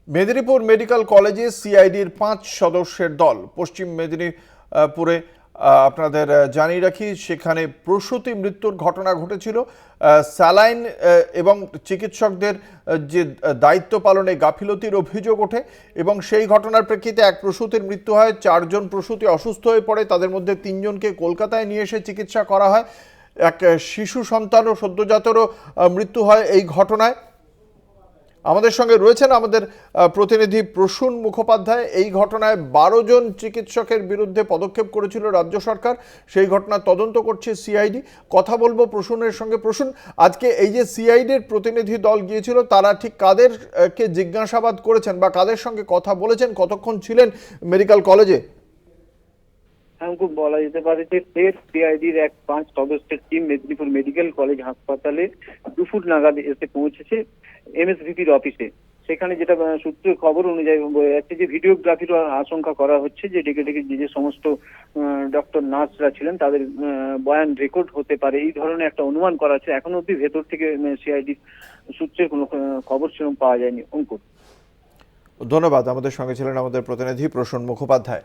Medinipur medical কলেজে সিআইডির ৫ সদস্যের দল পশ্চিম মেদিনীপুরে আপনাদের জানিয়ে রাখি, সেখানে প্রসূতি মৃত্যুর ঘটনা ঘটেছিল। স্যালাইন এবং চিকিৎসকদের যে দায়িত্ব পালনে গাফিলতির অভিযোগ ওঠে এবং সেই ঘটনার প্রেক্ষিতে এক প্রসূতির মৃত্যু হয়। ৪ জন প্রসূতি অসুস্থ হয়ে পড়ে, তাদের মধ্যে ৩ জনকে কলকাতায় নিয়ে এসে চিকিৎসা করা হয়। এক শিশু সন্তান ও সদ্যজাতরও মৃত্যু হয় এই ঘটনায়। আমাদের সঙ্গে রয়েছেন আমাদের প্রতিনিধি প্রসূন মুখোপাধ্যায়। এই ঘটনায় ১২ জন চিকিৎসকের বিরুদ্ধে পদক্ষেপ করেছিল রাজ্য সরকার, সেই ঘটনার তদন্ত করছে সিআইডি। কথা বলবো প্রসূনের সঙ্গে। প্রসূন, আজকে এই যে সিআইডির প্রতিনিধি দল গিয়েছিল, তারা ঠিক কাদেরকে জিজ্ঞাসাবাদ করেছেন বা কাদের সঙ্গে কথা বলেছেন, কতক্ষণ ছিলেন মেডিকেল কলেজে? हमको বলা যেতে পারে যে ফের সিআইডির এক ৫ সদস্যের টিম মেদিনীপুর মেডিকেল কলেজ হাসপাতালে ২ ফুট নাগাদ এসে পৌঁছেছে এমএসভিপির অফিসে। সেখানে যেটা সূত্রের খবর অনুযায়ী বোঝা যাচ্ছে যে ভিডিওগ্রাফির আশঙ্কা করা হচ্ছে, যে ডেকে ডেকে যে সমস্ত ডক্টর নার্সরা ছিলেন তাদের বয়ান রেকর্ড হতে পারে, এই ধরনের একটা অনুমান করা হচ্ছে। এখনো অব্দি ভেতর থেকে সিআইডি সূত্রের কোনো খবর সেরকম পাওয়া যায়নি। অঙ্কুর, ধন্যবাদ। আমাদের সঙ্গে ছিলেন আমাদের প্রতিনিধি প্রসূন মুখোপাধ্যায়।